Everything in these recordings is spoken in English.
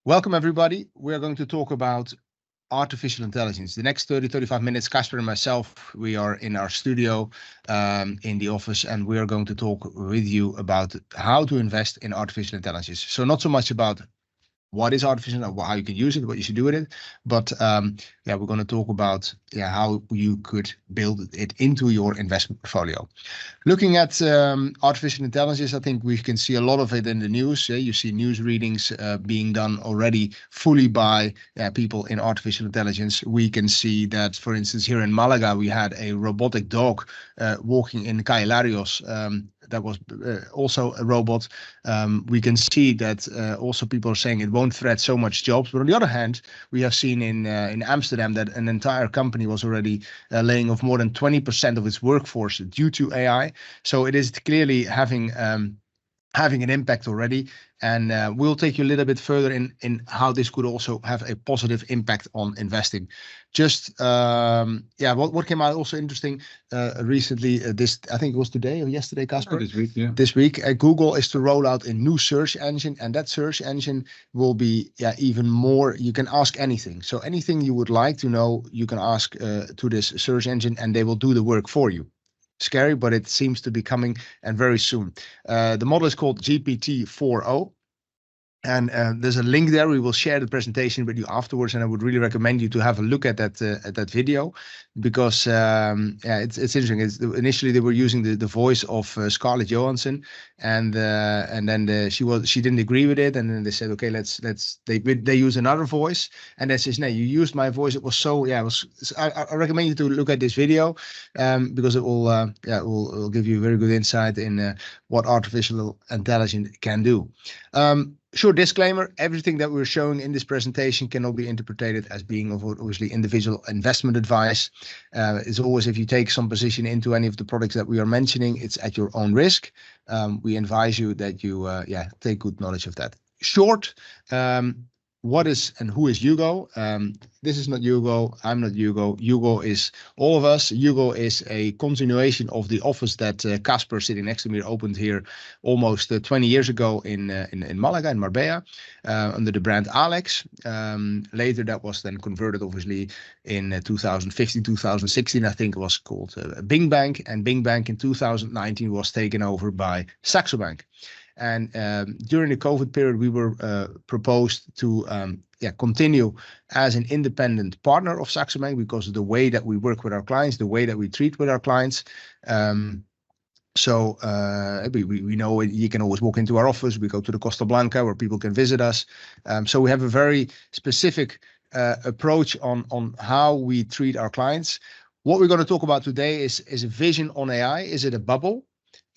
Welcome, everybody. We're going to talk about artificial intelligence. The next 35 minutes, Kaspar and myself, we are in our studio in the office, and we are going to talk with you about how to invest in artificial intelligence. So not so much about what is artificial, how you can use it, what you should do with it, but we're going to talk about how you could build it into your investment portfolio. Looking at artificial intelligence, I think we can see a lot of it in the news. You see news readings being done already fully by people in artificial intelligence. We can see that, for instance, here in Malaga, we had a robotic dog walking in Calle Larios. That was also a robot. We can see that also people are saying it won't threat so much jobs. But on the other hand, we have seen in Amsterdam that an entire company was already laying off more than 20% of its workforce due to AI. So it is clearly having an impact already. And we'll take you a little bit further in how this could also have a positive impact on investing. Just, what came out also interesting recently, this, I think it was today or yesterday, Kaspar? This week, yeah. This week, Google is to roll out a new search engine, and that search engine will be even more, you can ask anything. So anything you would like to know, you can ask to this search engine, and they will do the work for you. Scary, but it seems to be coming, and very soon. The model is called GPT-4o, and there's a link there. We will share the presentation with you afterwards, and I would really recommend you to have a look at that video, because it's interesting. Initially they were using the voice of Scarlett Johansson, and then she didn't agree with it, and then they said, okay, they use another voice, and they says, no, you used my voice. It was so I recommend you to look at this video because it will give you a very good insight in what artificial intelligence can do. Short disclaimer, everything that we're showing in this presentation cannot be interpreted as being obviously individual investment advice. It's always, if you take some position into any of the products that we are mentioning, it's at your own risk. We advise you that you take good knowledge of that. Short, what is and who is Hugo? This is not Hugo. I'm not Hugo. Hugo is all of us. Hugo is a continuation of the office that Kaspar, sitting next to me, opened here almost 20 years ago in Malaga, in Marbella, under the brand Alex. Later, that was then converted, obviously, in 2015, 2016, I think it was called Bing Bank. And Bing Bank in 2019 was taken over by Saxo Bank. And during the COVID period, we were proposed to continue as an independent partner of Saxo Bank, because of the way that we work with our clients, the way that we treat with our clients. So we know you can always walk into our office. We go to the Costa Blanca where people can visit us. So we have a very specific approach on how we treat our clients. What we're going to talk about today is a vision on AI. Is it a bubble?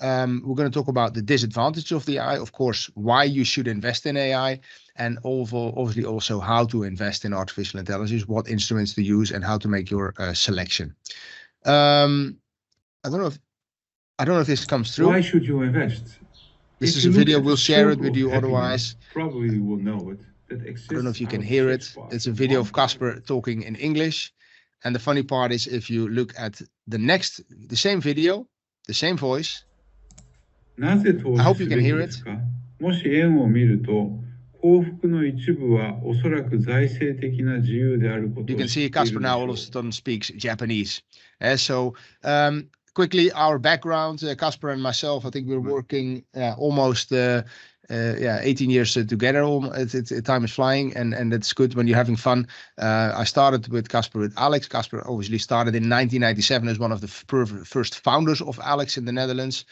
We're going to talk about the disadvantage of the AI, of course, why you should invest in AI, and obviously also how to invest in artificial intelligence, what instruments to use, and how to make your selection. I don't know if this comes through. Why should you invest? This is a video. We'll share it with you. Otherwise, probably you will know it. I don't know if you can hear it. It's a video of Kaspar talking in English. And the funny part is, if you look at the same video, the same voice, I hope you can hear it. もし円を見ると、幸福の一部はおそらく財政的な自由であることを。 You can see Kaspar now all of a sudden speaks Japanese. Quickly, our background, Kaspar and myself, I think we're working almost 18 years together. Time is flying, and that's good when you're having fun. I started with Kaspar with Alex. Kaspar obviously started in 1997 as one of the first founders of Alex in the Netherlands.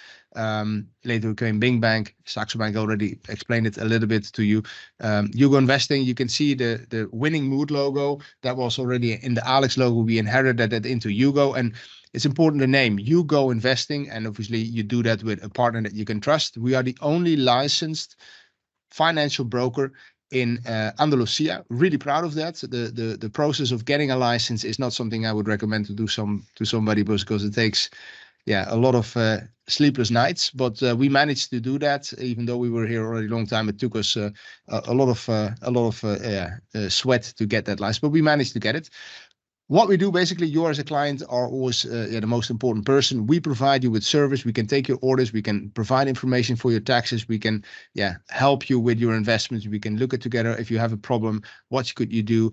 Later became Bing Bank. Saxo Bank already explained it a little bit to you. Hugo Investing, you can see the winning mood logo that was already in the Alex logo. We inherited that into Hugo, and it's important to name Hugo Investing, and obviously you do that with a partner that you can trust. We are the only licensed financial broker in Andalusia. Really proud of that. The process of getting a license is not something I would recommend to do to somebody, because it takes a lot of sleepless nights. But we managed to do that, even though we were here already a long time. It took us a lot of sweat to get that license, but we managed to get it. what we do, basically, you as a client are always the most important person. We provide you with service. We can take your orders. We can provide information for your taxes. We can help you with your investments. We can look at together if you have a problem, what could you do?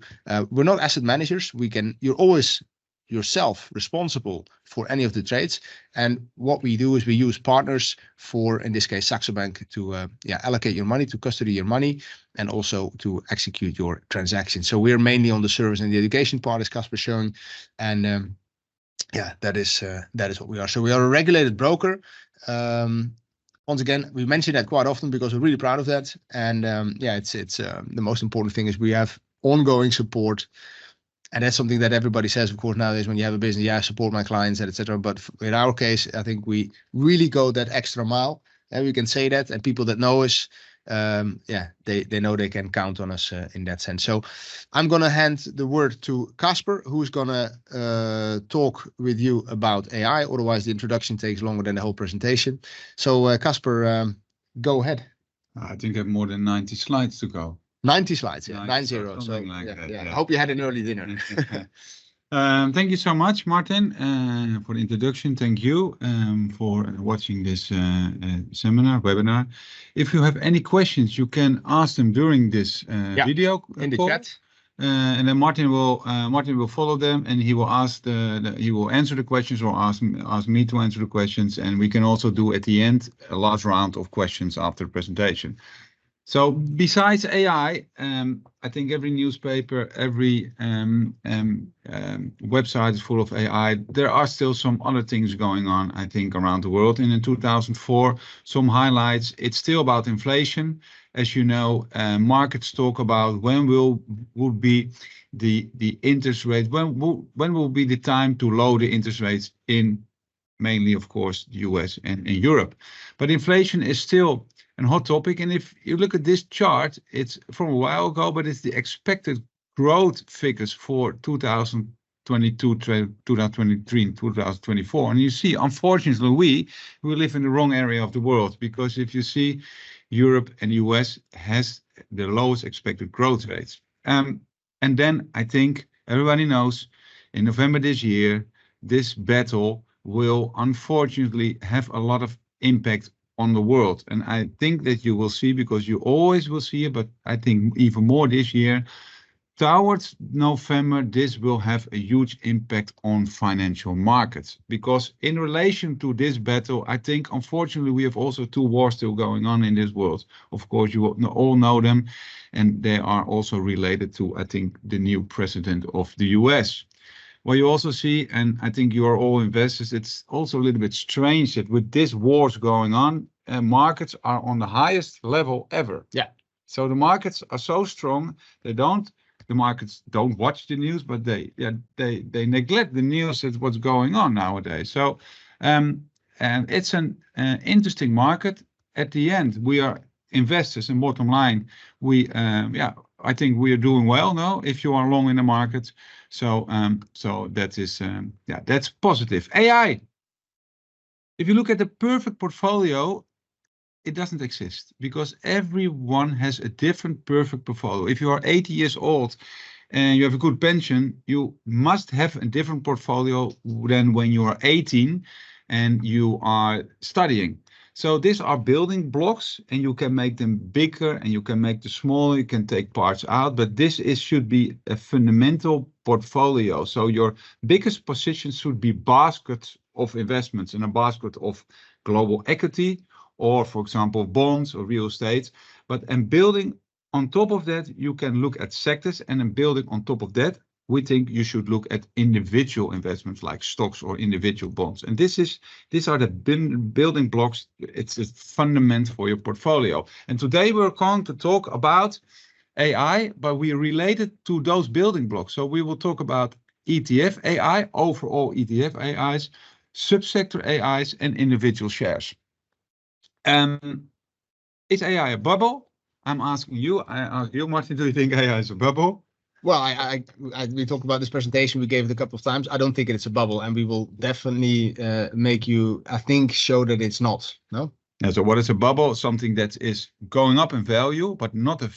We're not asset managers. You're always yourself responsible for any of the trades. And what we do is we use partners for, in this case, Saxo Bank, to allocate your money, to custody your money, and also to execute your transaction. So we're mainly on the service and the education part, as Kaspar shown, and that is what we are. So we are a regulated broker. Once again, we mention that quite often because we're really proud of that. And it's the most important thing is we have ongoing support. And that's something that everybody says, of course, nowadays when you have a business, I support my clients, etc. But in our case, I think we really go that extra mile, and we can say that. And people that know us, they know they can count on us in that sense. So I'm gonna hand the word to Kaspar, who's gonna talk with you about AI. Otherwise, the introduction takes longer than the whole presentation. So Kaspar, go ahead. I think I have more than 90 slides to go. 90 slides, 90. So like that, I hope you had an early dinner. Thank you so much, Martin, for the introduction. Thank you for watching this webinar. If you have any questions, you can ask them during this video in the chat. And then Martin will follow them, and he will he will answer the questions or ask me to answer the questions. And we can also do at the end a last round of questions after the presentation. So besides AI, I think every newspaper, every website is full of AI. There are still some other things going on, I think, around the world. And in 2004, some highlights. It's still about inflation. As you know, markets talk about when will be the interest rate, when will be the time to lower the interest rates in mainly, of course, the US and in Europe. But inflation is still a hot topic. And if you look at this chart, it's from a while ago, but it's the expected growth figures for 2022, 2023, and 2024. And you see, unfortunately, we live in the wrong area of the world, because if you see, Europe and US has the lowest expected growth rates. And then I think everybody knows in November this year, this battle will unfortunately have a lot of impact on the world. And I think that you will see, because you always will see it, but I think even more this year, towards November, this will have a huge impact on financial markets. Because in relation to this battle, I think, unfortunately, we have also two wars still going on in this world. Of course, you all know them, and they are also related to, I think, the new president of the US. Well, you also see, and I think you are all investors, it's also a little bit strange that with this wars going on, markets are on the highest level ever. Yeah. So the markets are so strong, the markets don't watch the news, but they neglect the news that's what's going on nowadays. So and it's an interesting market. At the end, we are investors, and bottom line, I think we are doing well now if you are long in the market. So that is that's positive. AI. If you look at the perfect portfolio, it doesn't exist, because everyone has a different perfect portfolio. If you are 80 years old and you have a good pension, you must have a different portfolio than when you are 18 and you are studying. So these are building blocks, and you can make them bigger and you can make them smaller, you can take parts out, but should be a fundamental portfolio. So your biggest position should be baskets of investments, in a basket of global equity, or for example, bonds or real estate. And building on top of that, you can look at sectors, and then building on top of that, we think you should look at individual investments like stocks or individual bonds. And these are the building blocks. It's a fundament for your portfolio. And today we're going to talk about AI, but we relate it to those building blocks. So we will talk about ETF AI, overall ETF AIs, subsector AIs, and individual shares. Is AI a bubble? I'm asking you. I ask you, Martin, do you think AI is a bubble? Well, we talked about this presentation. We gave it a couple of times. I don't think it's a bubble, and we will definitely make you, I think, show that it's not. No. Yeah, so what is a bubble? Something that is going up in value, but not a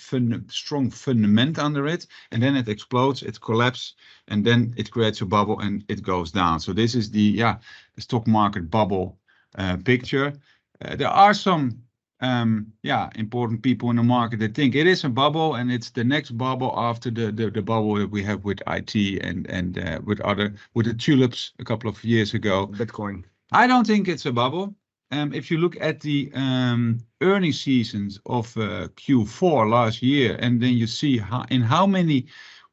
strong fundament under it. And then it explodes, it collapses, and then it creates a bubble and it goes down. So this is the stock market bubble picture. There are some important people in the market that think it is a bubble and it's the next bubble after the bubble that we have with IT and with the tulips a couple of years ago. Bitcoin. I don't think it's a bubble. If you look at the earnings seasons of Q4 last year, and then you see how many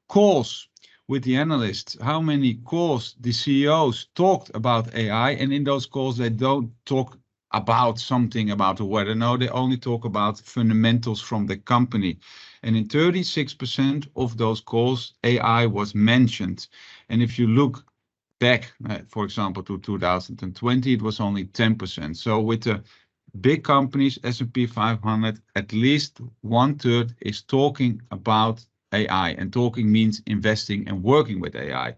calls with the analysts, how many calls the CEOs talked about AI, and in those calls they don't talk about something about the weather. No, they only talk about fundamentals from the company. And in 36% of those calls, AI was mentioned. And if you look back, for example, to 2020, it was only 10%. So with the big companies, S&P 500, at least 1/3 is talking about AI, and talking means investing and working with AI.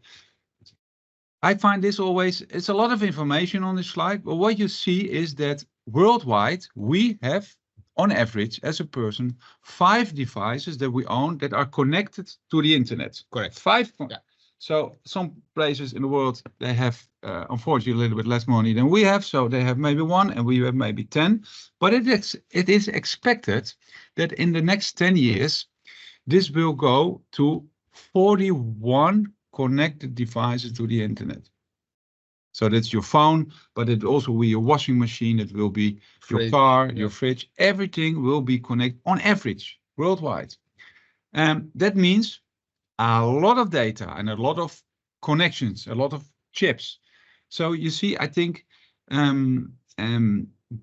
I find this always, it's a lot of information on this slide, but what you see is that worldwide, we have, on average, as a person, 5 devices that we own that are connected to the internet. Correct. 5. Yeah. So some places in the world, they have, unfortunately, a little bit less money than we have. So they have maybe 1 and we have maybe 10. But it is expected that in the next 10 years, this will go to 41 connected devices to the internet. So that's your phone, but it also will be your washing machine. It will be your car, your fridge. Everything will be connected on average worldwide. That means a lot of data and a lot of connections, a lot of chips. So you see, I think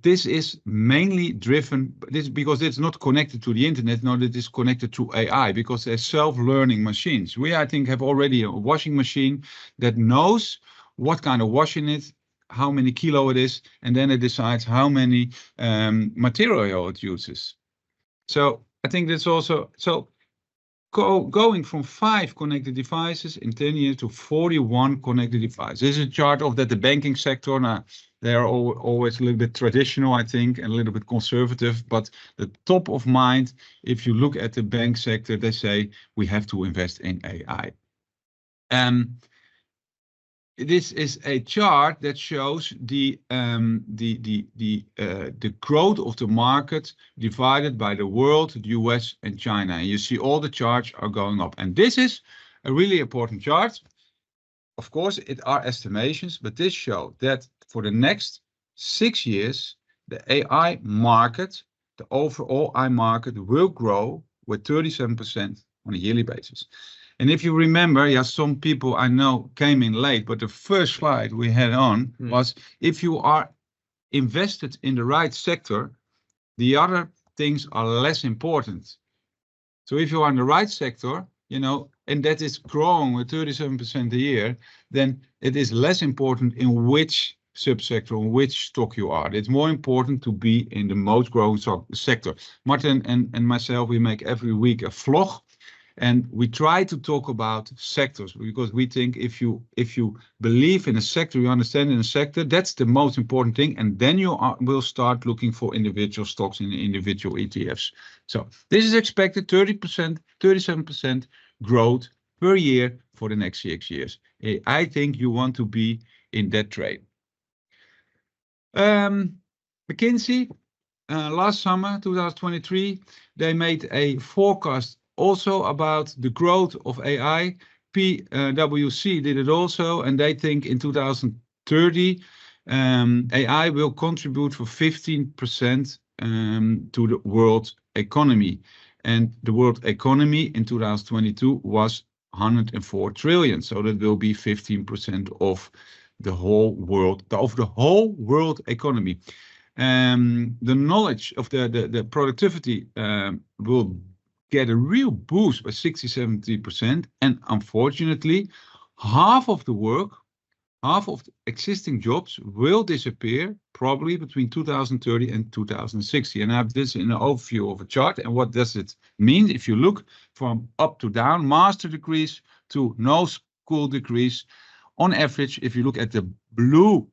this is mainly driven because it's not connected to the internet. No, it is connected to AI because they're self-learning machines. We, I think, have already a washing machine that knows what kind of washing it, how many kilo it is, and then it decides how many material it uses. So I think that's also going from 5 connected devices in 10 years to 41 connected devices. This is a chart of that the banking sector. Now, they are always a little bit traditional, I think, and a little bit conservative. But the top of mind, if you look at the bank sector, they say we have to invest in AI. This is a chart that shows the growth of the market divided by the world, the US and China. And you see all the charts are going up. And this is a really important chart. Of course, it are estimations, but this shows that for the next 6 years, the AI market, the overall AI market will grow with 37% on a yearly basis. And if you remember, some people I know came in late, but the first slide we had on was if you are invested in the right sector, the other things are less important. So if you are in the right sector, and that is growing with 37% a year, then it is less important in which subsector, in which stock you are. It's more important to be in the most growing sector. Martin and myself, we make every week a vlog. And we try to talk about sectors because we think if you believe in a sector, you understand in a sector, that's the most important thing. And then you will start looking for individual stocks in individual ETFs. So this is expected 30%, 37% growth per year for the next 6 years. I think you want to be in that trade. McKinsey, last summer, 2023, they made a forecast also about the growth of AI. PwC did it also, and they think in 2030, AI will contribute for 15% to the world economy. And the world economy in 2022 was 104 trillion. So that will be 15% of the whole world, of the whole world economy. The knowledge of the productivity will get a real boost by 60-70%. And unfortunately, half of the existing jobs will disappear probably between 2030 and 2060. And I have this in an overview of a chart. And what does it mean? If you look from up to down, master degrees to no school degrees, on average, if you look at the blue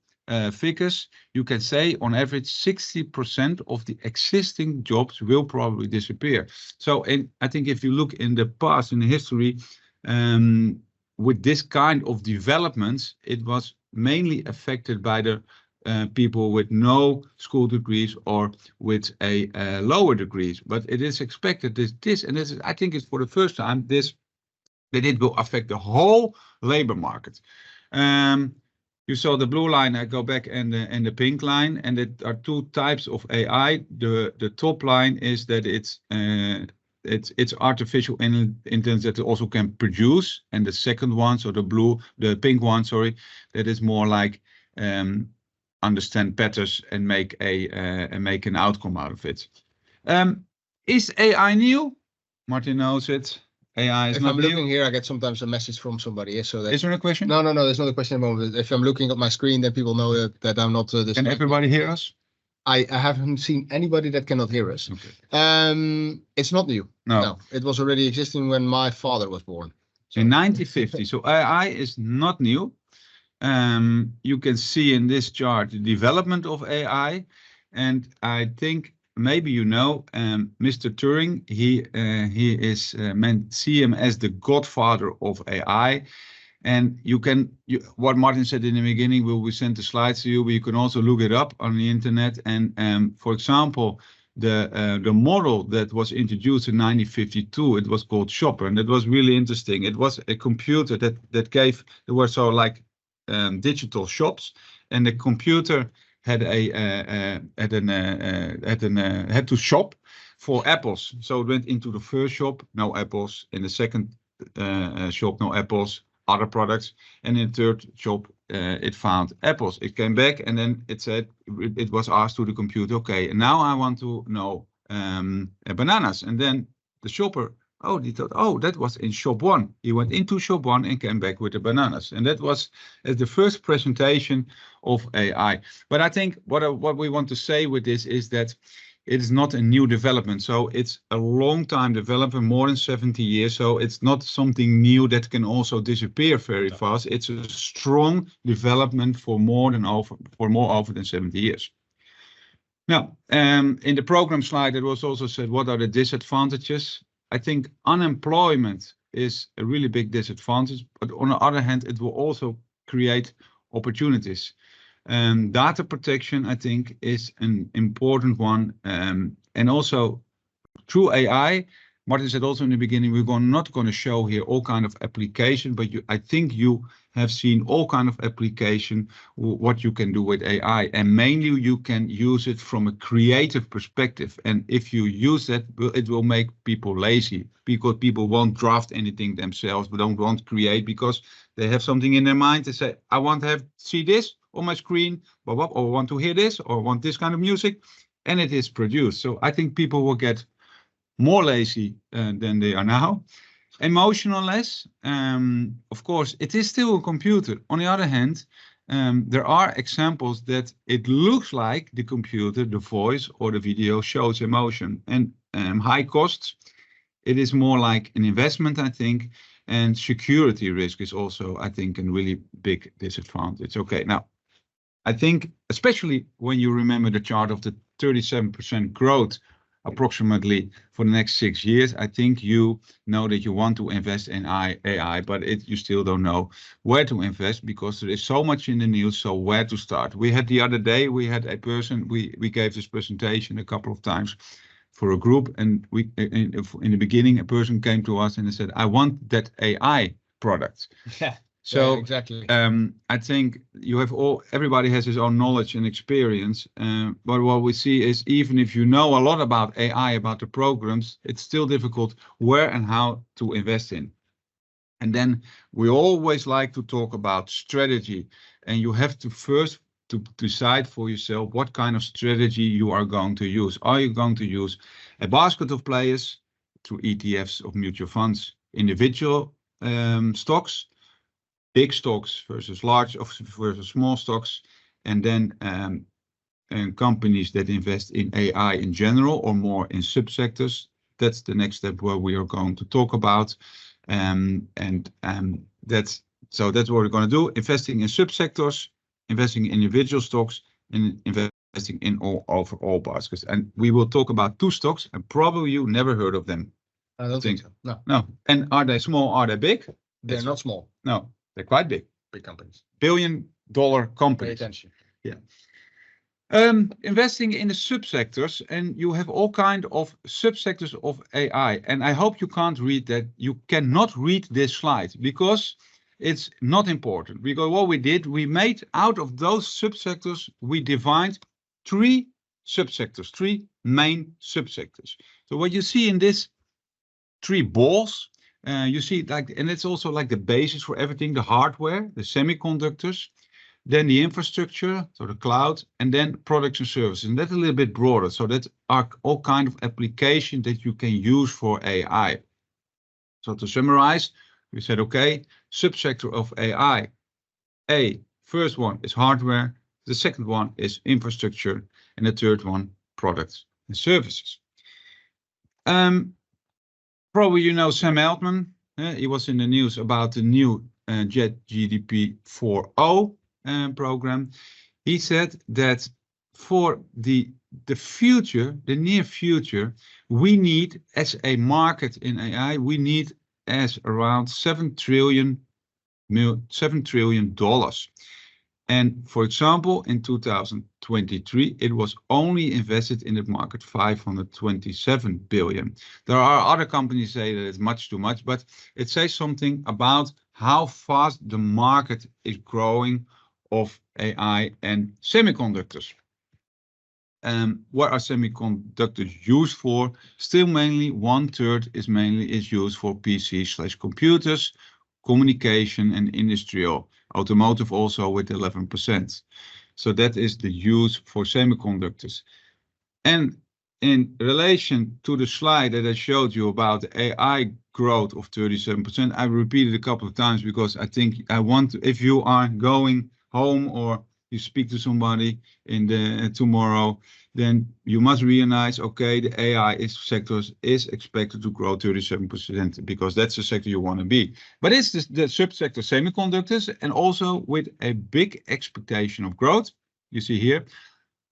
figures, you can say on average 60% of the existing jobs will probably disappear. So I think if you look in the past, in the history, with this kind of developments, it was mainly affected by the people with no school degrees or with a lower degrees. But it is expected that I think it's for the first time that it will affect the whole labor market. You saw the blue line, I go back, and the pink line, and there are two types of AI. The top line is that it's artificial intelligence that also can produce, and the second one, so the pink one, sorry, that is more like understand patterns and make an outcome out of it. Is AI new? Martin knows it. AI is if not I'm new. looking here, I get sometimes a message from somebody. So that, is there a question? No, there's not a question at the moment. If I'm looking at my screen, then people know that I'm not. Can everybody hear us? I haven't seen anybody that cannot hear us. Okay. It's not new. No, it was already existing when my father was born. So. In 1950. So AI is not new. You can see in this chart the development of AI, and I think maybe you know Mr. Turing. He is see him as the godfather of AI. And what Martin said in the beginning, we send the slides to you, but you can also look it up on the internet. And for example, the model that was introduced in 1952, it was called Chopper, and it was really interesting. It was a computer that there were so like digital shops, and the computer had to shop for apples. So it went into the first shop, no apples. In the second shop, no apples, other products. And in the third shop, it found apples. It came back, and then it was asked to the computer, okay, and now I want to know bananas. And then the shopper, he thought, that was in shop 1. He went into shop 1 and came back with the bananas. And that was the first presentation of AI. But I think what we want to say with this is that it is not a new development. So it's a long time development, more than 70 years. So it's not something new that can also disappear very fast. It's a strong development for more than 70 years. Now, in the program slide, it was also said, what are the disadvantages? I think unemployment is a really big disadvantage, but on the other hand, it will also create opportunities. Data protection, I think, is an important one. And also through AI, Martin said also in the beginning, we're not going to show here all kind of application, but I think you have seen all kind of application, what you can do with AI. And mainly you can use it from a creative perspective. And if you use that, it will make people lazy, because people won't draft anything themselves, but don't want to create because they have something in their mind. They say, I want to see this on my screen, or want to hear this, or want this kind of music, and it is produced. So I think people will get more lazy than they are now. Emotionless, of course, it is still a computer. On the other hand, there are examples that it looks like the computer, the voice or the video shows emotion. And high costs, it is more like an investment, I think. And security risk is also, I think, a really big disadvantage. Okay, now, I think, especially when you remember the chart of the 37% growth approximately for the next 6 years, I think you know that you want to invest in AI, but you still don't know where to invest because there is so much in the news. So where to start? The other day, we had a person, we gave this presentation a couple of times for a group, and in the beginning, a person came to us and they said, I want that AI product. Yeah. So yeah, exactly. I think everybody has his own knowledge and experience. But what we see is even if you know a lot about AI, about the programs, it's still difficult where and how to invest in. And then we always like to talk about strategy, and you have to first to decide for yourself what kind of strategy you are going to use. Are you going to use a basket of players through ETFs of mutual funds, individual stocks, big stocks versus versus small stocks, and then companies that invest in AI in general or more in subsectors? That's the next step where we are going to talk about. That's what we're going to do, investing in subsectors investing in individual stocks, and investing in overall baskets. And we will talk about 2 stocks, and probably you never heard of them. I don't think so. No. No. And are they small? Are they big? They're not small. No, they're quite big. Big companies. Billion-dollar companies. Pay attention. Yeah. Investing in the subsectors, and you have all kind of subsectors of AI. And I hope you can't read that. You cannot read this slide because it's not important. Because what we did, we made out of those subsectors, we divided 3 subsectors, 3 main subsectors. So what you see in this 3 balls, you see like, and it's also like the basis for everything, the hardware, the semiconductors, then the infrastructure, so the cloud, and then products and services. And that's a little bit broader. So that are all kind of applications that you can use for AI. So to summarize, we said, okay, subsector of AI. First one is hardware. The second one is infrastructure. And the third one, products and services. Probably you know Sam Altman. He was in the news about the new JetGDP 4.0 program. He said that for the future, the near future, we need, as a market in AI, we need as around $7 trillion. And for example, in 2023, it was only invested in the market 527 billion. There are other companies say that it's much too much, but it says something about how fast the market is growing of AI and semiconductors. What are semiconductors used for? Still mainly 1/3 is used for PC/computers, communication and industrial. Automotive also with 11%. So that is the use for semiconductors. And in relation to the slide that I showed you about the AI growth of 37%, I repeated a couple of times because I think I want to, if you are going home or you speak to somebody in the tomorrow, then you must realize, okay, the AI sectors is expected to grow 37% because that's the sector you want to be. But it's the subsector semiconductors and also with a big expectation of growth. You see here,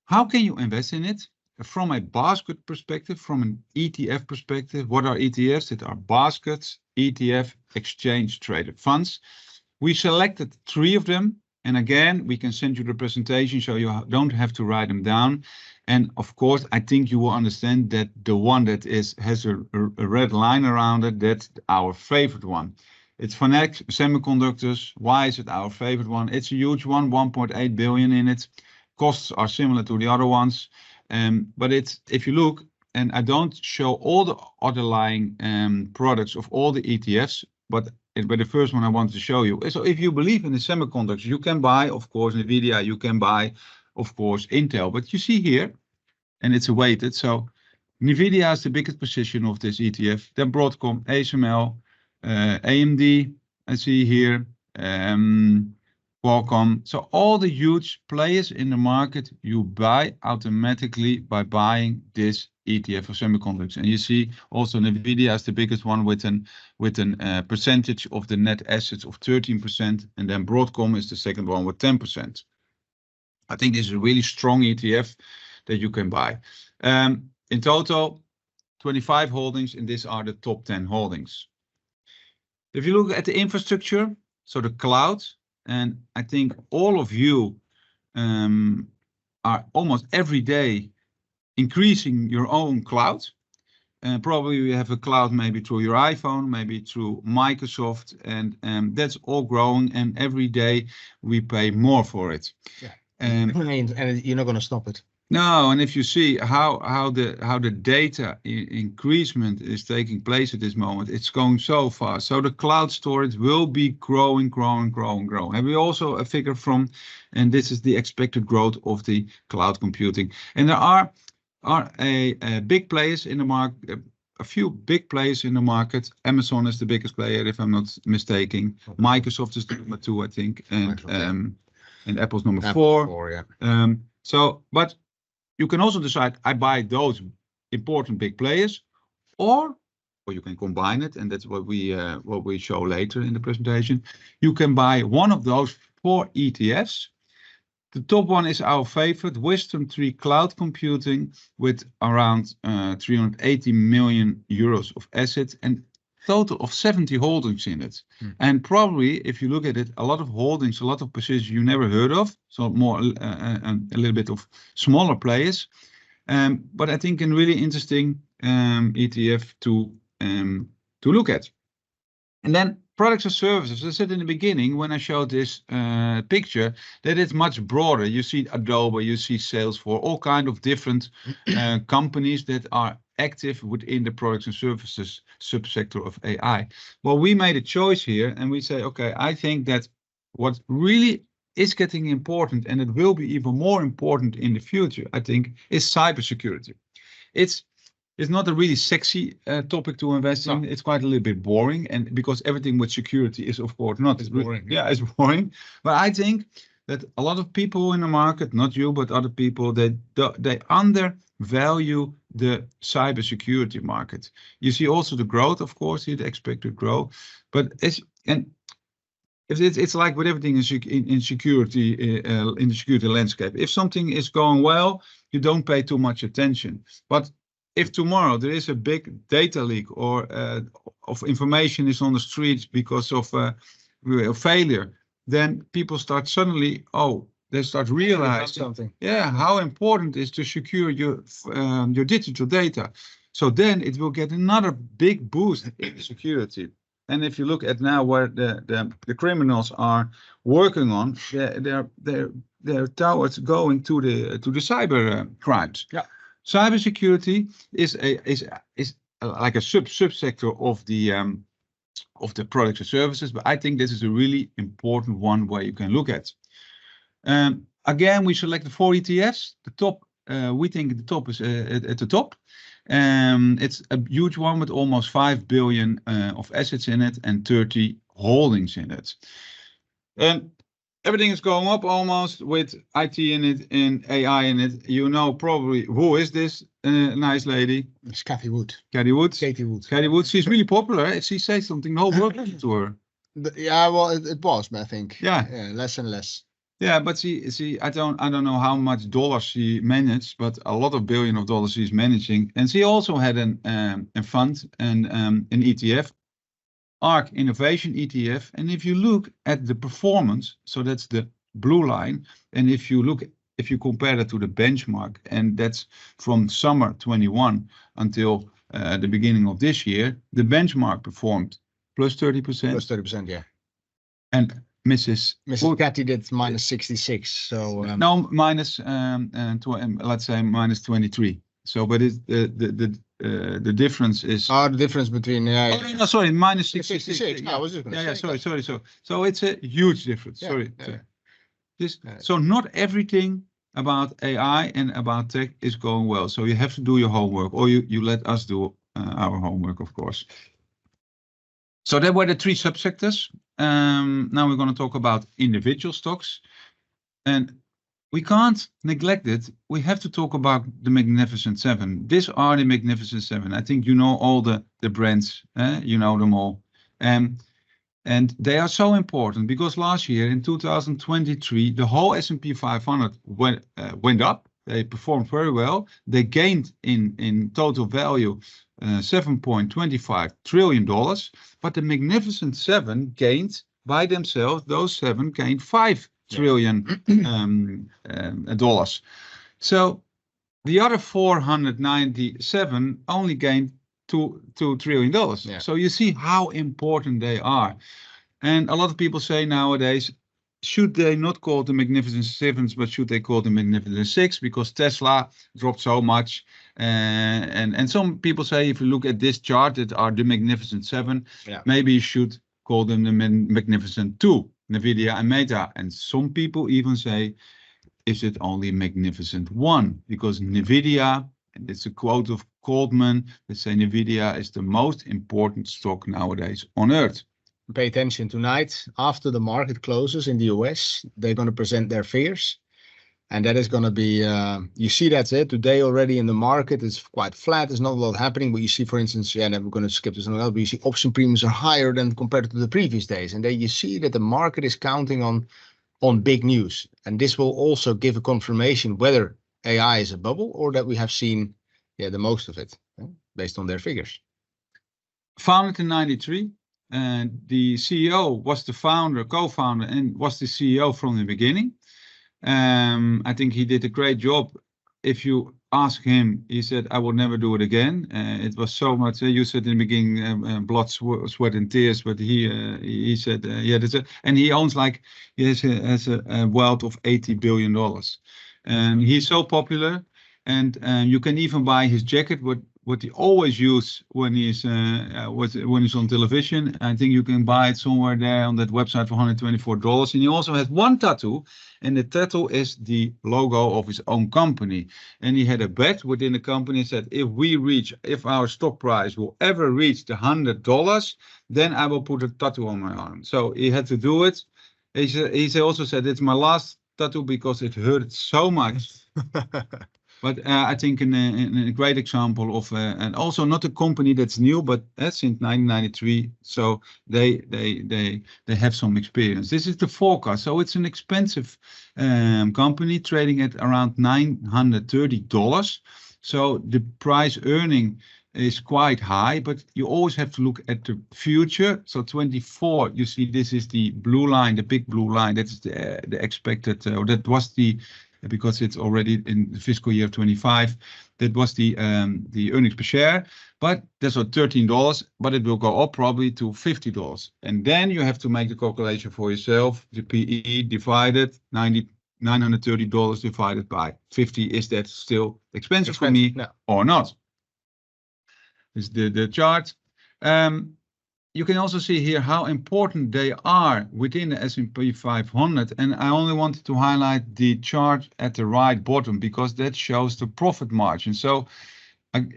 how can you invest in it? From a basket perspective, from an ETF perspective, what are ETFs? That are baskets, ETF, exchange traded funds. We selected 3 of them. And again, we can send you the presentation so you don't have to write them down. And of course, I think you will understand that the one that has a red line around it, that's our favorite one. It's Vanex Semiconductors. Why is it our favorite one? It's a huge one, 1.8 billion in it. Costs are similar to the other ones. But it's, if you look, and I don't show all the underlying products of all the ETFs, but the first one I want to show you. So if you believe in the semiconductors, you can buy, of course, NVIDIA, you can buy, of course, Intel. But you see here, and it's a weighted, so NVIDIA is the biggest position of this ETF. Then Broadcom, ASML, AMD, I see here, Qualcomm. So all the huge players in the market, you buy automatically by buying this ETF for semiconductors. And you see also NVIDIA is the biggest one with an percentage of the net assets of 13%. And then Broadcom is the second one with 10%. I think this is a really strong ETF that you can buy. In total, 25 holdings, and these are the top 10 holdings. If you look at the infrastructure, so the cloud, and I think all of you are almost every day increasing your own cloud. Probably you have a cloud maybe through your iPhone, maybe through Microsoft, and that's all growing. And every day we pay more for it. Yeah. And you're not going to stop it. No, and if you see how the data increasement is taking place at this moment, it's going so fast. So the cloud storage will be growing. And we also a figure from, and this is the expected growth of the cloud computing. And there are a big players in the market, a few big players in the market. Amazon is the biggest player, if I'm not mistaken. Microsoft is the number 2, I think, and Apple's number 4. Yeah. But you can also decide, I buy those important big players, or you can combine it, and that's what we show later in the presentation. You can buy one of those 4 ETFs, The top one is our favorite, Wisdom Tree Cloud Computing, with around 380 million euros of assets and total of 70 holdings in it. And probably, if you look at it, a lot of holdings, a lot of positions you never heard of. So more a little bit of smaller players. But I think a really interesting ETF to look at. And then products and services. I said in the beginning when I showed this picture that it's much broader. You see Adobe, you see Salesforce, all kind of different companies that are active within the products and services subsector of AI. Well, we made a choice here and we say, okay, I think that what really is getting important, and it will be even more important in the future, I think, is cybersecurity. It's not a really sexy topic to invest in. No. It's quite a little bit boring, and because everything with security is, of course, not. It's boring. Yeah, it's boring. But I think that a lot of people in the market, not you, but other people, they undervalue the cybersecurity market. You see also the growth, of course, you'd expect to grow, but it's like with everything in security, in the security landscape. If something is going well, you don't pay too much attention. But if tomorrow there is a big data leak or of information is on the streets because of a failure, then people start suddenly, they start realizing something. Yeah, how important it is to secure your digital data. So then it will get another big boost in security. And if you look at now where the criminals are working on, they're towards going to the cyber crimes. Yeah. Cybersecurity is like a subsector of the products and services, but I think this is a really important one where you can look at. Again, we select the 4 ETFs. The top, we think the top is at the top. It's a huge one with almost 5 billion of assets in it and 30 holdings in it. And everything is going up almost with IT in it and AI in it. You know probably who is this nice lady? It's Cathie Wood. Katie Wood. Katie Wood. Katie Wood. She's really popular. If she says something, the whole world listens to her. Yeah, well, it was, I think. Yeah, less and less. Yeah, but she I don't know how much dollars she managed, but a lot of billion of dollars she's managing. And she also had a fund and an ETF, ARK Innovation ETF. And if you look at the performance, so that's the blue line, and if you compare that to the benchmark, and that's from summer 21 until the beginning of this year, the benchmark performed plus 30%. Plus 30%, yeah. And Mrs. Kathie did minus 66. So no, minus let's say minus 23. So, but it's the difference is. The difference between no, sorry, minus 66. 66. Yeah, I was just gonna say. Sorry. So it's a huge difference. Yeah, sorry. Yeah. So not everything about AI and about tech is going well. So you have to do your homework, or you let us do our homework, of course. So there were the 3 subsectors. Now we're going to talk about individual stocks, and we can't neglect it. We have to talk about the Magnificent Seven. These are the Magnificent Seven. I think you know all the brands, you know them all. And they are so important because last year in 2023, the whole S&P 500 went up. They performed very well. They gained in total value $7.25 trillion, but the Magnificent Seven gained by themselves, those 7 gained $5 trillion dollars. So the other 497 only gained $2 trillion. Yeah. So you see how important they are. And a lot of people say nowadays, should they not call the Magnificent Sevens, but should they call the Magnificent Six, because Tesla dropped so much? And some people say, if you look at this chart, that are the Magnificent Seven, maybe you should call them the Magnificent Two, Nvidia and Meta. And some people even say, is it only Magnificent One? Because Nvidia, and it's a quote of Goldman, they say Nvidia is the most important stock nowadays on earth. Pay attention tonight. After the market closes in the US, they're going to present their figures. And that is going to be, you see that's it. Today already in the market, it's quite flat. There's not a lot happening. But you see, for instance, then we're going to skip this one else, but you see option premiums are higher than compared to the previous days. And then you see that the market is counting on on big news. And this will also give a confirmation whether AI is a bubble or that we have seen the most of it based on their figures. Founded in 93, and the CEO was the founder, co-founder, and was the CEO from the beginning. I think he did a great job. If you ask him, he said, "I will never do it again." It was so much. You said in the beginning, blood, sweat, and tears, but he said, "Yeah, that's it." And he owns has a wealth of $80 billion, and he's so popular. And you can even buy his jacket, what he always use when he's on television. I think you can buy it somewhere there on that website for $124. And he also has one tattoo, and the tattoo is the logo of his own company. And he had a bet within the company, said, if our stock price will ever reach the $100, then I will put a tattoo on my arm. So he had to do it. He also said, "It's my last tattoo because it hurt so much." But I think a great example of, and also not a company that's new, but since 1993, so they have some experience. This is the forecast, so it's an expensive company trading at around $930. So the price earning is quite high, but you always have to look at the future. So 24, you see, this is the blue line, the big blue line. That's the expected, or that was the. Because it's already in the fiscal year of 25, that was the earnings per share, but that's at $13, but it will go up probably to $50. And then you have to make the calculation for yourself, the PE divided $930 divided by 50. Is that still expensive for me or not? This is the chart. You can also see here how important they are within the S&P 500. And I only wanted to highlight the chart at the right bottom because that shows the profit margin. So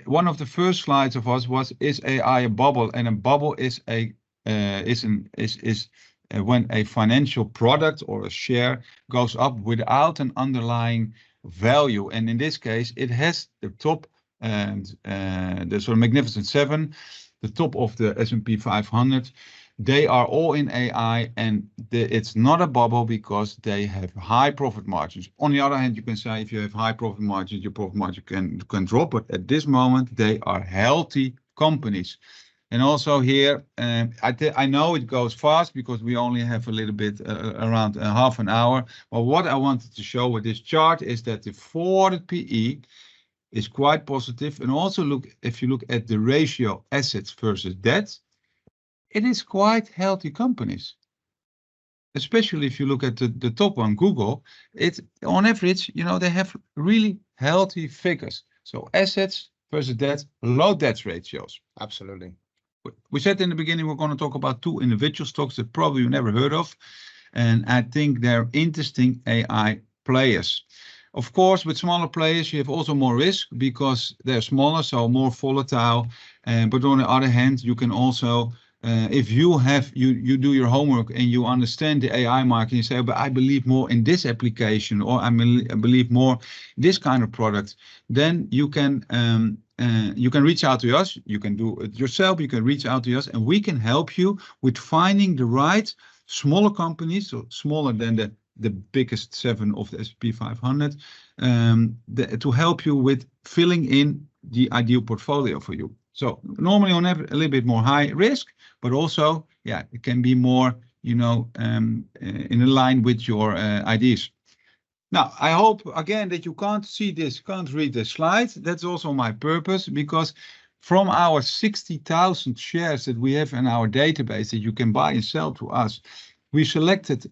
one of the first slides of us was, is AI a bubble? And a bubble is when a financial product or a share goes up without an underlying value. And in this case, it has the top and the sort of Magnificent Seven, the top of the S&P 500, they are all in AI, and it's not a bubble because they have high profit margins. On the other hand, you can say if you have high profit margins, your profit margin can drop, but at this moment, they are healthy companies. And also here, I know it goes fast because we only have a little bit, around half an hour. But what I wanted to show with this chart is that the forward PE is quite positive. And also if you look at the ratio assets versus debt, it is quite healthy companies. Especially if you look at the top one, Google, it's on average, they have really healthy figures. So assets versus debt, low debt ratios. Absolutely. We said in the beginning, we're going to talk about two individual stocks that probably you never heard of. And I think they're interesting AI players. Of course, with smaller players, you have also more risk because they're smaller, so more volatile. But on the other hand, you can also, if you do your homework and you understand the AI market, you say, but I believe more in this application, or I believe more in this kind of product, then you can reach out to us. You can do it yourself. You can reach out to us, and we can help you with finding the right smaller companies, so smaller than the biggest seven of the S&P 500, to help you with filling in the ideal portfolio for you. So normally on a little bit more high risk, but also, it can be more, in line with your ideas. Now, I hope, again, that you can't read the slides. That's also my purpose, because from our 60,000 shares that we have in our database that you can buy and sell to us, we selected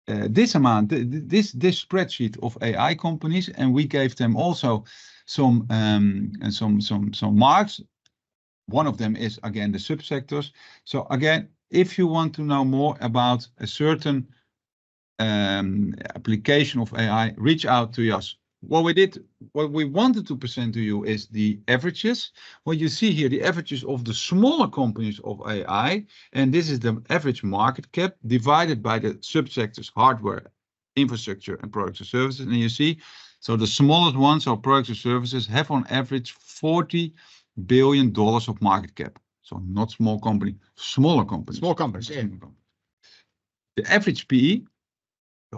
this spreadsheet of AI companies, and we gave them also some marks. One of them is, again, the subsectors. So again, if you want to know more about a certain application of AI, reach out to us. What we wanted to present to you is the averages. What you see here, the averages of the smaller companies of AI, and this is the average market cap divided by the subsectors, hardware, infrastructure, and products and services. And you see, so the smallest ones, or products and services, have on average $40 billion of market cap. So not small company, smaller companies. Small companies, yeah. The average PE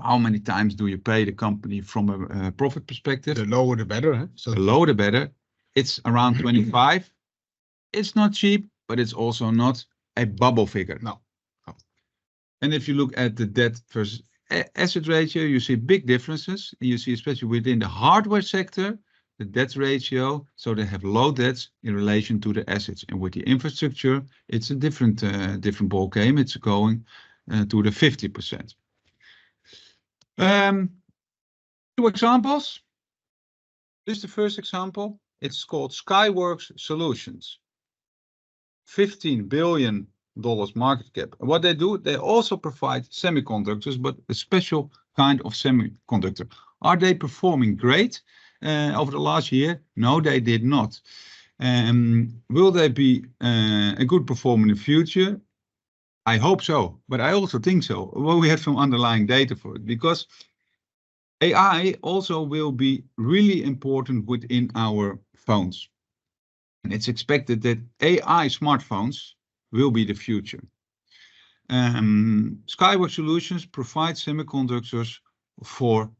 How many times do you pay the company from a profit perspective? The lower the better. Huh? So The lower the better. It's around 25. It's not cheap, but it's also not a bubble figure. no. And if you look at the debt versus asset ratio, you see big differences. And you see, especially within the hardware sector, the debt ratio, so they have low debts in relation to the assets. And with the infrastructure, it's a different ball game. It's going to the 50%. Two examples. This is the first example. It's called Skyworks Solutions. $15 billion market cap. And what they do, they also provide semiconductors, but a special kind of semiconductor. Are they performing great over the last year? No, they did not. Will they be a good performer in the future? I hope so, but I also think so. Well, we have some underlying data for it, because AI also will be really important within our phones. And it's expected that AI smartphones will be the future. Skyworks Solutions provides semiconductors for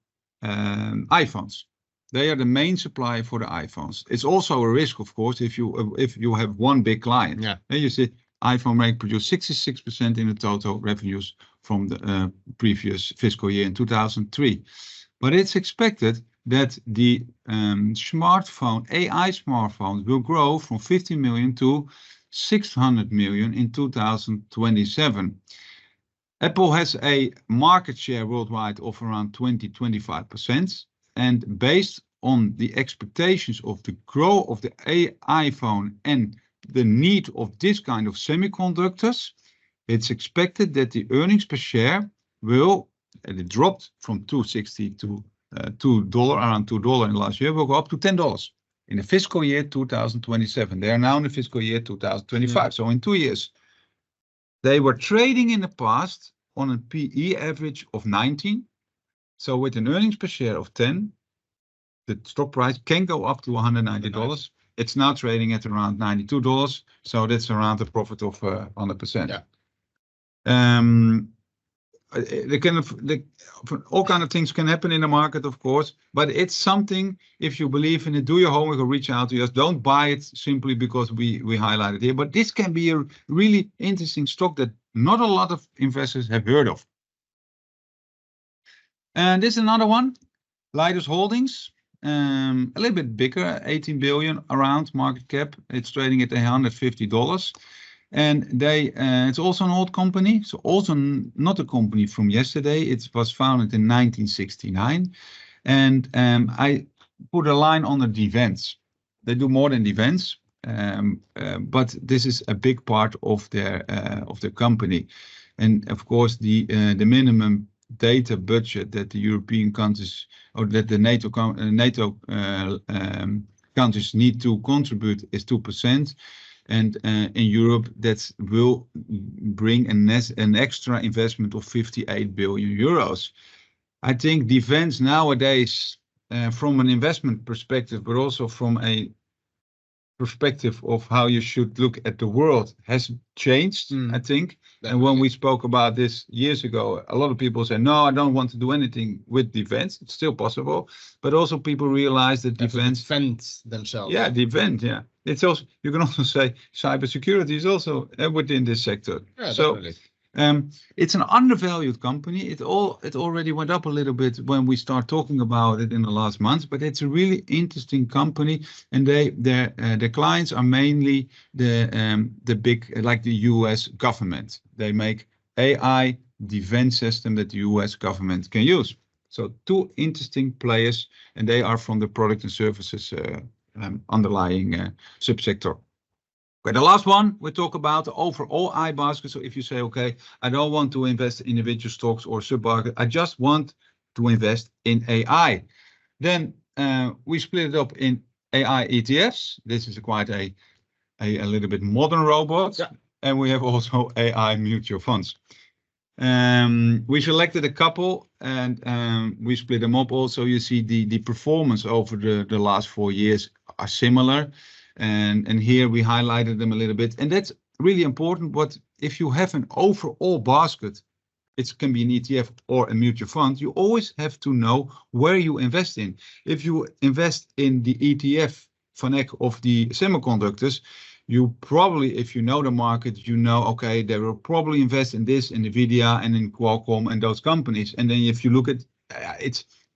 iPhones. They are the main supplier for the iPhones. It's also a risk, of course, if you have one big client. Yeah. And you see, iPhone may produce 66% in the total revenues from the previous fiscal year in 2003. But it's expected that the AI smartphones will grow from 50 million to 600 million in 2027. Apple has a market share worldwide of around 20-25%. And based on the expectations of the growth of the iPhone and the need of this kind of semiconductors, it's expected that the earnings per share will, and it dropped from $2.60 to $2, around $2 in last year, will go up to $10 in the fiscal year 2027. They are now in the fiscal year 2025. So in 2 years, they were trading in the past on a PE average of 19. So with an earnings per share of 10, the stock price can go up to $190. Nice. It's now trading at around $92. So that's around a profit of 100%. Yeah. All kind of things can happen in the market, of course, but it's something, if you believe in it, do your homework or reach out to us. Don't buy it simply because we highlight it here, but this can be a really interesting stock that not a lot of investors have heard of. And this is another one, Leidos Holdings, a little bit bigger, 18 billion around market cap. It's trading at $150. And it's also an old company, so also not a company from yesterday. It was founded in 1969. And I put a line on the defense. They do more than defense, but this is a big part of their company. And of course, the minimum data budget that the European countries, or that the NATO countries need to contribute is 2%. And in Europe, that will bring an extra investment of 58 billion euros. I think defense nowadays, from an investment perspective, but also from a perspective of how you should look at the world, has changed, I think. Definitely. And when we spoke about this years ago, a lot of people say, no, I don't want to do anything with defense. It's still possible. But also people realize that defense... defend themselves. Yeah, defend, yeah. It's also, you can also say cybersecurity is also within this sector. Yeah, so definitely. It's an undervalued company. It already went up a little bit when we start talking about it in the last months, but it's a really interesting company, and their clients are mainly the big, like the US government. They make AI defense system that the US government can use. So two interesting players, and they are from the product and services underlying subsector. Okay, the last one we talk about the overall AI basket. So if you say, okay, I don't want to invest in individual stocks or sub-basket, I just want to invest in AI. Then we split it up in AI ETFs. This is quite a little bit modern robot. Yeah. And we have also AI mutual funds. We selected a couple and we split them up. Also, you see the performance over the last 4 years are similar. And here we highlighted them a little bit. And that's really important. But if you have an overall basket it can be an ETF or a mutual fund, you always have to know where you invest in. If you invest in the ETF of the semiconductors, you probably, if you know the market, you know, okay, they will probably invest in this, in NVIDIA and in Qualcomm and those companies. And then if you look at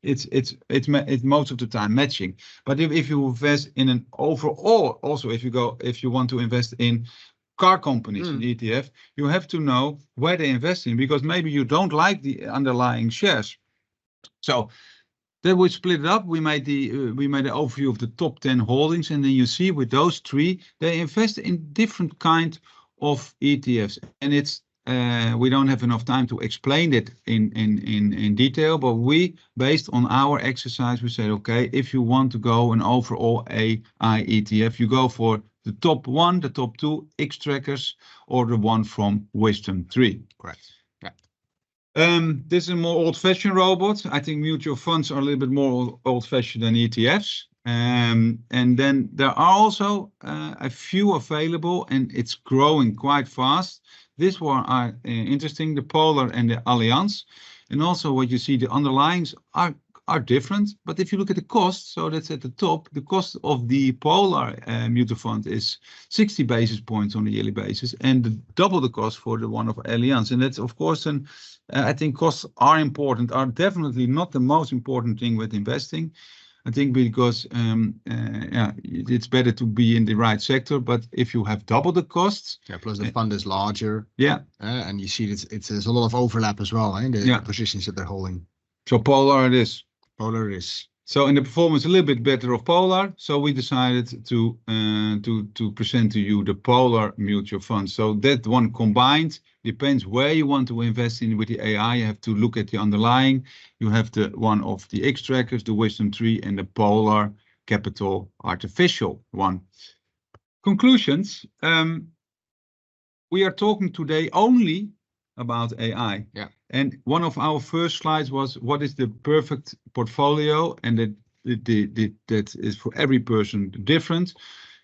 it's most of the time matching. But if you invest in an overall, also if you want to invest in car companies in ETF, you have to know where they invest in, because maybe you don't like the underlying shares. So then we split it up. We made an overview of the top 10 holdings, and then you see with those three, they invest in different kind of ETFs, and it's we don't have enough time to explain it in detail, but we, based on our exercise, we said, okay, if you want to go an overall AI ETF, you go for the top one, the top two X-trackers, or the one from Wisdom Tree. Correct. This is a more old-fashioned robot. I think mutual funds are a little bit more old-fashioned than ETFs. And then there are also a few available, and it's growing quite fast. This one are interesting, the Polar and the Allianz. And also what you see, the underlyings are different. But if you look at the cost, so that's at the top, the cost of the Polar mutual fund is 60 basis points on a yearly basis, and double the cost for the one of Allianz. And that's, of course, I think costs are important, are definitely not the most important thing with investing. I think because it's better to be in the right sector, but if you have double the costs. Yeah, plus the fund is larger. Yeah. And you see there's a lot of overlap as well in the positions that they're holding. So Polar it is. Polar is. So in the performance a little bit better of Polar, so we decided to present to you the Polar mutual fund. So that one combined depends where you want to invest in with the AI. You have to look at the underlying. You have the one of the X-trackers, the Wisdom Tree, and the Polar Capital Artificial one. Conclusions. We are talking today only about AI. Yeah. And one of our first slides was, what is the perfect portfolio? And that is for every person different.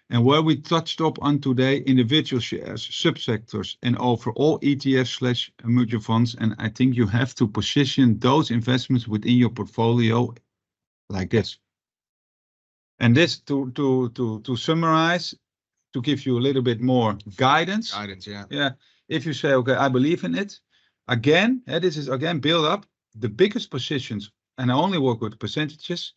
And where we touched up on today, individual shares, subsectors, and overall ETFs / mutual funds. And I think you have to position those investments within your portfolio like this. And this to summarize, to give you a little bit more guidance. Yeah. If you say, okay, I believe in it. Again, this is again build up the biggest positions, and I only work with percentages.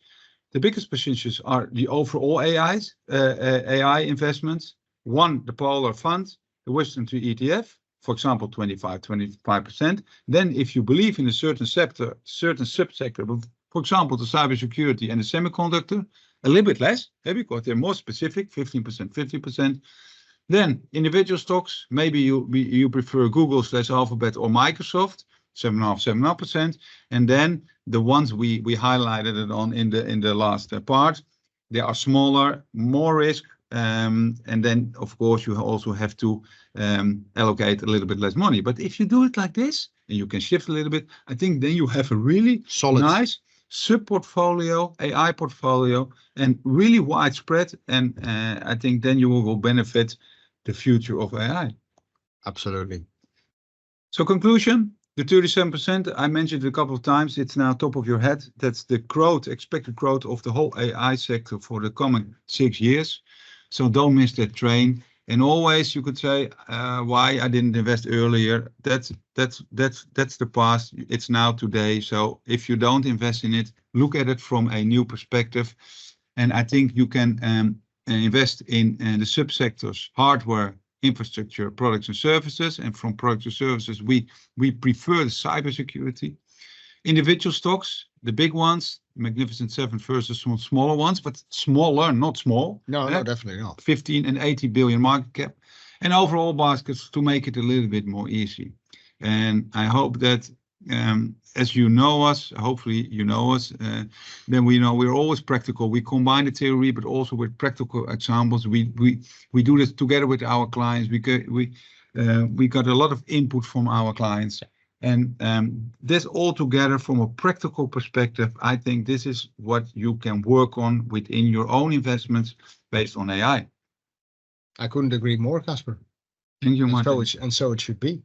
The biggest positions are the overall AI investments. One, the Polar Fund, the Wisdom Tree ETF, for example, 25%. Then if you believe in a certain sector, certain subsector, for example, the cybersecurity and the semiconductor, a little bit less, because they're more specific, 15%, 50%. Then individual stocks, maybe you prefer Google / Alphabet or Microsoft, 7.5%. And then the ones we highlighted it on in the last part, they are smaller, more risk. And then, of course, you also have to allocate a little bit less money. But if you do it like this, and you can shift a little bit, I think then you have a really solid, nice sub-portfolio, AI portfolio, and really widespread. And I think then you will benefit the future of AI. Absolutely. So conclusion, the 37%, I mentioned it a couple of times, it's now top of your head. That's the growth, expected growth of the whole AI sector for the coming 6 years. So don't miss that train. And always you could say, why I didn't invest earlier. That's the past. It's now today. So if you don't invest in it, look at it from a new perspective. And I think you can invest in the subsectors, hardware, infrastructure, products and services. And from products and services, we prefer the cybersecurity. Individual stocks, the big ones, Magnificent Seven versus some smaller ones, but smaller, not small. No, definitely not. 15 and 80 billion market cap. And overall baskets to make it a little bit more easy. And I hope that as you know us, hopefully you know us, then we know we're always practical. We combine the theory, but also with practical examples. We do this together with our clients. We got a lot of input from our clients. And this all together from a practical perspective, I think this is what you can work on within your own investments based on AI. I couldn't agree more, Kaspar. Thank you, Martin. And so it should be.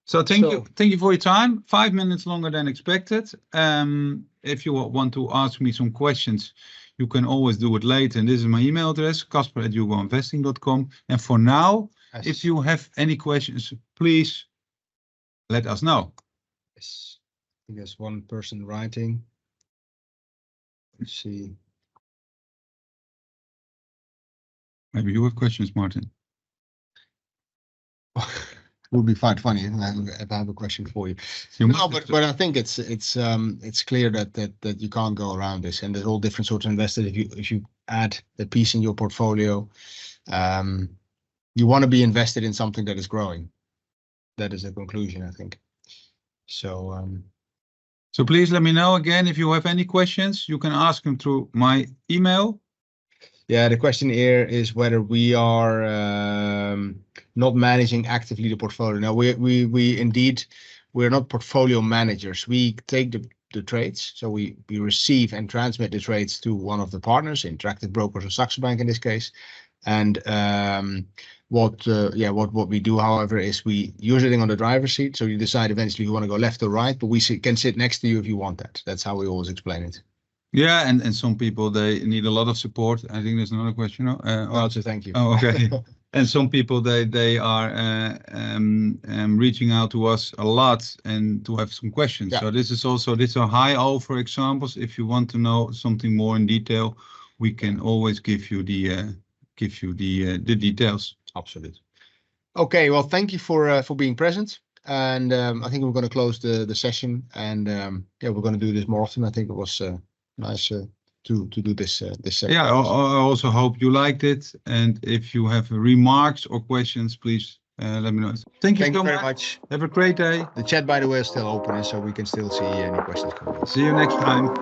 So thank you for your time. 5 minutes longer than expected. If you want to ask me some questions, you can always do it later. And this is my email address, kaspar@hugoinvesting.com. And for now, Yes. if you have any questions, please let us know. Yes. I think there's one person writing. Let's see. Maybe you have questions, Martin. Would be quite funny if I have a question for you. No, but I think it's clear that you can't go around this, and there's all different sorts of investors. If you add a piece in your portfolio, you want to be invested in something that is growing. That is the conclusion, I think. So please let me know again if you have any questions. You can ask them through my email. Yeah, the question here is whether we are not managing actively the portfolio. Now, we indeed, we're not portfolio managers. We take the trades, so we receive and transmit the trades to one of the partners, Interactive Brokers or Saxo Bank in this case. And what we do, however, is we use it on the driver's seat. So you decide eventually you want to go left or right, but we can sit next to you if you want that. That's how we always explain it. Yeah, and some people, they need a lot of support. I think there's another question. Also, thank you. Oh, okay. And some people, they are reaching out to us a lot and to have some questions. Yeah. So these are high over examples. If you want to know something more in detail, we can always give you the details. Absolutely. Okay, well, thank you for being present. And I think we're going to close the session. And we're going to do this more often. I think it was nice to do this session. Yeah, I also hope you liked it. And if you have remarks or questions, please let me know. Thank you very much. Have a great day. The chat, by the way, is still open, so we can still see any questions coming in. See you next time.